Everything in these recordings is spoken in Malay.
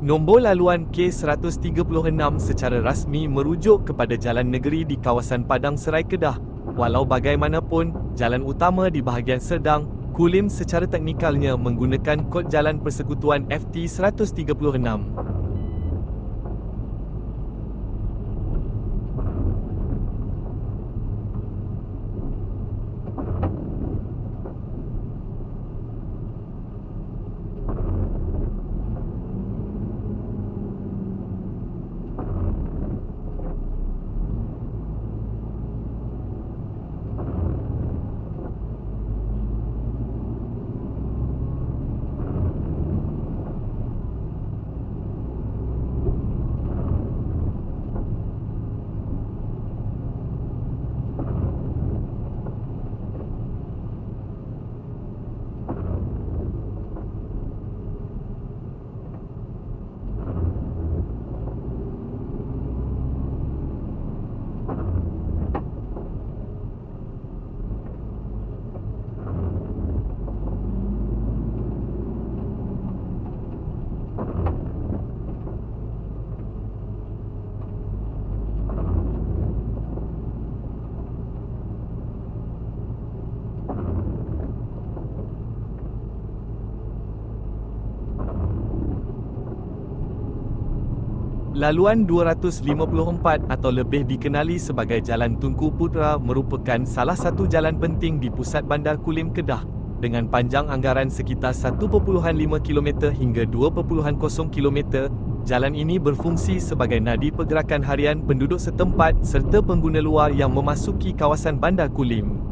Nombor laluan K136 secara rasmi merujuk kepada jalan negeri di kawasan Padang Serai Kedah. Walau bagaimanapun, jalan utama di bahagian Serdang, Kulim secara teknikalnya menggunakan kod jalan persekutuan FT 136. Laluan 254 atau lebih dikenali sebagai Jalan Tunku Putra merupakan salah satu jalan penting di pusat Bandar Kulim Kedah. Dengan panjang anggaran sekitar 1.5 km hingga 2.0 km, jalan ini berfungsi sebagai nadi pergerakan harian penduduk setempat serta pengguna luar yang memasuki kawasan Bandar Kulim.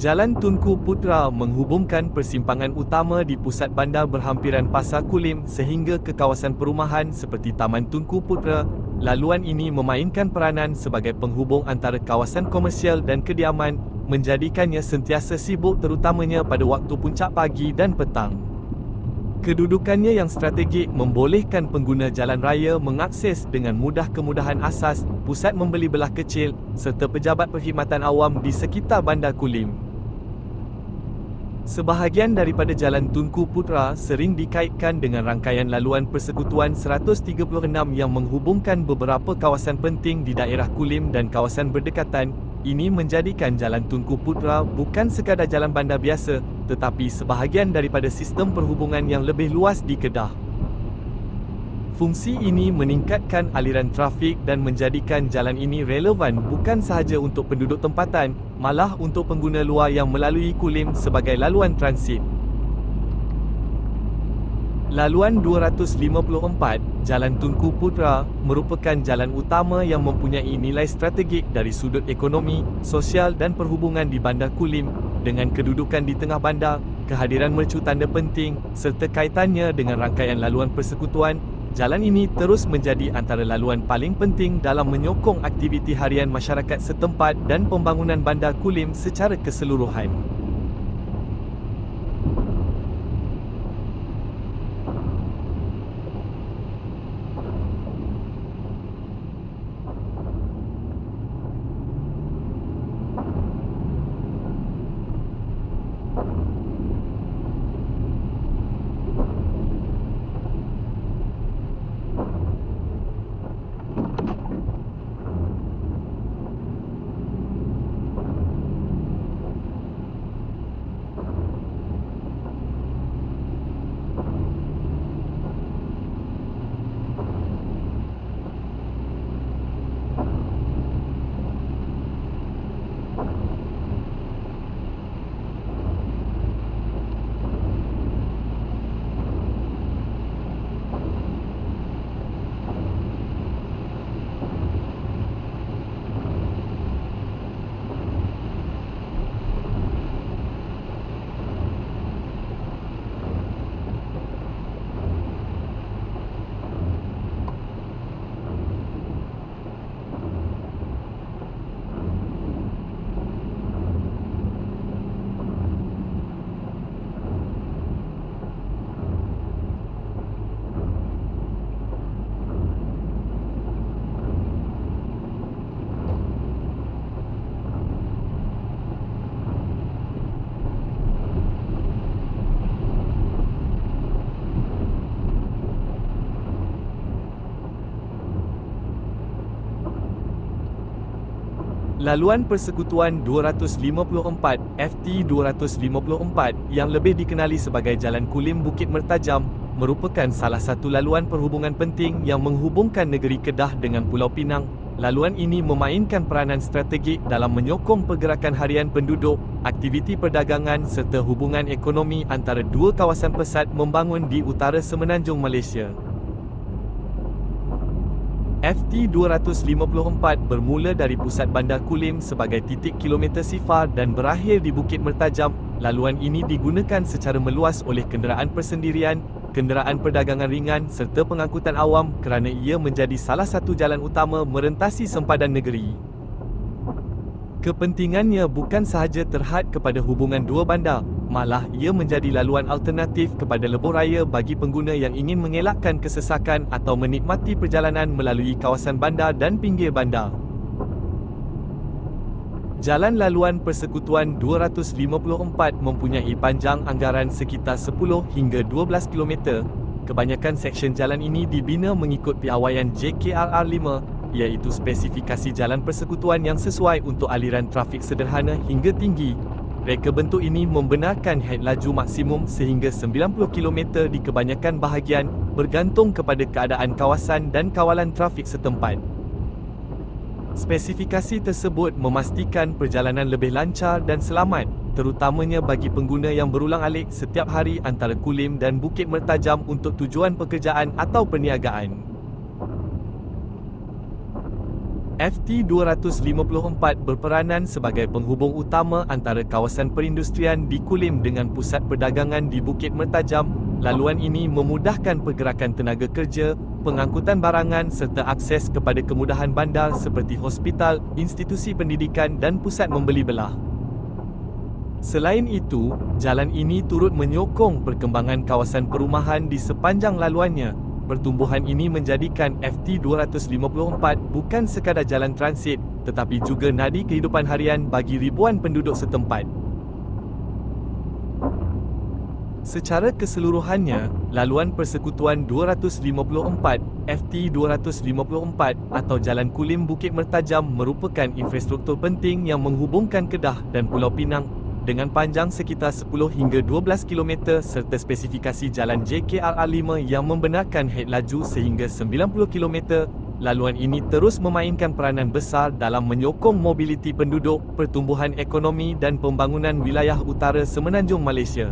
Jalan Tunku Putra menghubungkan persimpangan utama di pusat bandar berhampiran Pasar Kulim sehingga ke kawasan perumahan seperti Taman Tunku Putra. Laluan ini memainkan peranan sebagai penghubung antara kawasan komersial dan kediaman, menjadikannya sentiasa sibuk terutamanya pada waktu puncak pagi dan petang. Kedudukannya yang strategik membolehkan pengguna jalan raya mengakses dengan mudah kemudahan asas, pusat membeli belah kecil, serta pejabat perkhidmatan awam di sekitar Bandar Kulim. Sebahagian daripada Jalan Tunku Putra sering dikaitkan dengan rangkaian laluan persekutuan 136 yang menghubungkan beberapa kawasan penting di daerah Kulim dan kawasan berdekatan. Ini menjadikan Jalan Tunku Putra bukan sekadar jalan bandar biasa, tetapi sebahagian daripada sistem perhubungan yang lebih luas di Kedah. Fungsi ini meningkatkan aliran trafik dan menjadikan jalan ini relevan bukan sahaja untuk penduduk tempatan, malah untuk pengguna luar yang melalui Kulim sebagai laluan transit. Laluan 254, Jalan Tunku Putra, merupakan jalan utama yang mempunyai nilai strategik dari sudut ekonomi, sosial dan perhubungan di Bandar Kulim. Dengan kedudukan di tengah bandar, kehadiran mercu tanda penting, serta kaitannya dengan rangkaian laluan persekutuan, jalan ini terus menjadi antara laluan paling penting dalam menyokong aktiviti harian masyarakat setempat dan pembangunan Bandar Kulim secara keseluruhan. Laluan Persekutuan 254 FT254 yang lebih dikenali sebagai Jalan Kulim Bukit Mertajam merupakan salah satu laluan perhubungan penting yang menghubungkan negeri Kedah dengan Pulau Pinang. Laluan ini memainkan peranan strategik dalam menyokong pergerakan harian penduduk, aktiviti perdagangan serta hubungan ekonomi antara dua kawasan pesat membangun di utara semenanjung Malaysia. FT254 bermula dari pusat Bandar Kulim sebagai titik kilometer sifar dan berakhir di Bukit Mertajam. Laluan ini digunakan secara meluas oleh kenderaan persendirian, kenderaan perdagangan ringan serta pengangkutan awam kerana ia menjadi salah satu jalan utama merentasi sempadan negeri. Kepentingannya bukan sahaja terhad kepada hubungan dua bandar, malah ia menjadi laluan alternatif kepada lebuh raya bagi pengguna yang ingin mengelakkan kesesakan atau menikmati perjalanan melalui kawasan bandar dan pinggir bandar. Jalan Laluan Persekutuan 254 mempunyai panjang anggaran sekitar 10 hingga 12 km. Kebanyakan seksyen jalan ini dibina mengikut piawaian JKRR 5, iaitu spesifikasi jalan persekutuan yang sesuai untuk aliran trafik sederhana hingga tinggi. Reka bentuk ini membenarkan had laju maksimum sehingga 90 km di kebanyakan bahagian, bergantung kepada keadaan kawasan dan kawalan trafik setempat. Spesifikasi tersebut memastikan perjalanan lebih lancar dan selamat, terutamanya bagi pengguna yang berulang-alik setiap hari antara Kulim dan Bukit Mertajam untuk tujuan pekerjaan atau perniagaan. FT254 berperanan sebagai penghubung utama antara kawasan perindustrian di Kulim dengan pusat perdagangan di Bukit Mertajam. Laluan ini memudahkan pergerakan tenaga kerja, pengangkutan barangan serta akses kepada kemudahan bandar seperti hospital, institusi pendidikan dan pusat membeli belah. Selain itu, jalan ini turut menyokong perkembangan kawasan perumahan di sepanjang laluannya. Pertumbuhan ini menjadikan FT254 bukan sekadar jalan transit, tetapi juga nadi kehidupan harian bagi ribuan penduduk setempat. Secara keseluruhannya, Laluan Persekutuan 254 FT254 atau Jalan Kulim Bukit Mertajam merupakan infrastruktur penting yang menghubungkan Kedah dan Pulau Pinang dengan panjang sekitar 10 hingga 12 km serta spesifikasi jalan JKRR 5 yang membenarkan had laju sehingga 90 km. Laluan ini terus memainkan peranan besar dalam menyokong mobiliti penduduk, pertumbuhan ekonomi dan pembangunan wilayah utara semenanjung Malaysia.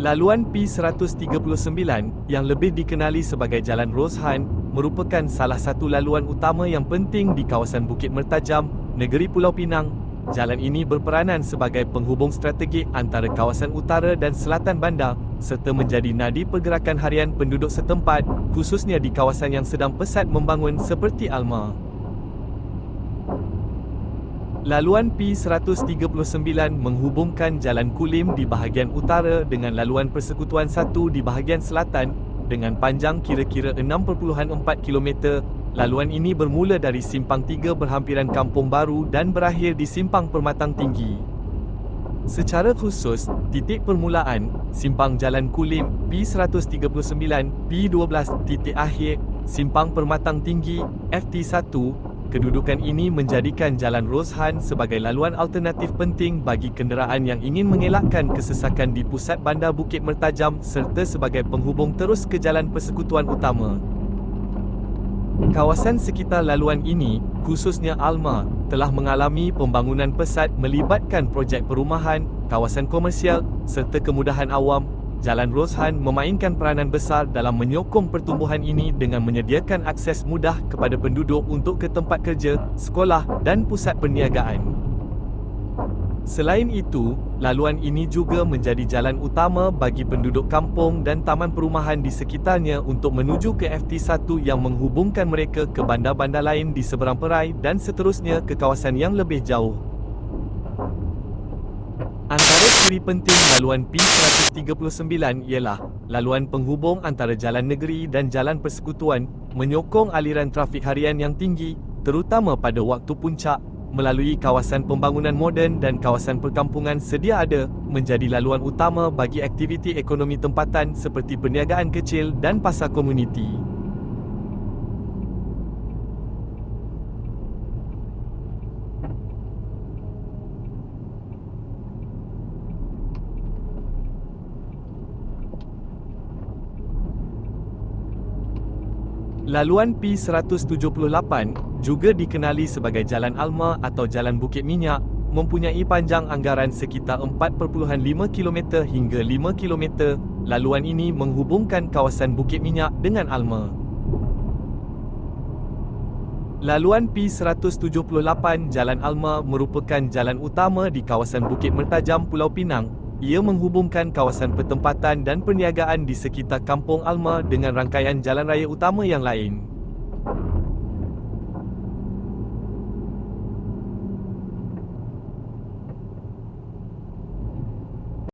Laluan P139, yang lebih dikenali sebagai Jalan Roshan, merupakan salah satu laluan utama yang penting di kawasan Bukit Mertajam, negeri Pulau Pinang. Jalan ini berperanan sebagai penghubung strategik antara kawasan utara dan selatan bandar, serta menjadi nadi pergerakan harian penduduk setempat, khususnya di kawasan yang sedang pesat membangun seperti Alma. Laluan P139 menghubungkan Jalan Kulim di bahagian utara dengan Laluan Persekutuan 1 di bahagian selatan, dengan panjang kira-kira 6.4 km. Laluan ini bermula dari Simpang 3 berhampiran Kampung Baru dan berakhir di Simpang Permatang Tinggi. Secara khusus, titik permulaan, Simpang Jalan Kulim, P139, P12, titik akhir, Simpang Permatang Tinggi, FT1. Kedudukan ini menjadikan Jalan Roshan sebagai laluan alternatif penting bagi kenderaan yang ingin mengelakkan kesesakan di pusat bandar Bukit Mertajam serta sebagai penghubung terus ke jalan persekutuan utama. Kawasan sekitar laluan ini, khususnya Alma, telah mengalami pembangunan pesat melibatkan projek perumahan, kawasan komersial, serta kemudahan awam. Jalan Roshan memainkan peranan besar dalam menyokong pertumbuhan ini dengan menyediakan akses mudah kepada penduduk untuk ke tempat kerja, sekolah dan pusat perniagaan. Selain itu, laluan ini juga menjadi jalan utama bagi penduduk kampung dan taman perumahan di sekitarnya untuk menuju ke FT1 yang menghubungkan mereka ke bandar-bandar lain di seberang perai dan seterusnya ke kawasan yang lebih jauh. Antara ciri penting laluan P139 ialah laluan penghubung antara jalan negeri dan jalan persekutuan, menyokong aliran trafik harian yang tinggi, terutama pada waktu puncak, melalui kawasan pembangunan moden dan kawasan perkampungan sedia ada, menjadi laluan utama bagi aktiviti ekonomi tempatan seperti perniagaan kecil dan pasar komuniti. Laluan P178, juga dikenali sebagai Jalan Alma atau Jalan Bukit Minyak, mempunyai panjang anggaran sekitar 4.5 km hingga 5 km. Laluan ini menghubungkan kawasan Bukit Minyak dengan Alma. Laluan P178 Jalan Alma merupakan jalan utama di kawasan Bukit Mertajam, Pulau Pinang. Ia menghubungkan kawasan pertempatan dan perniagaan di sekitar Kampung Alma dengan rangkaian jalan raya utama yang lain.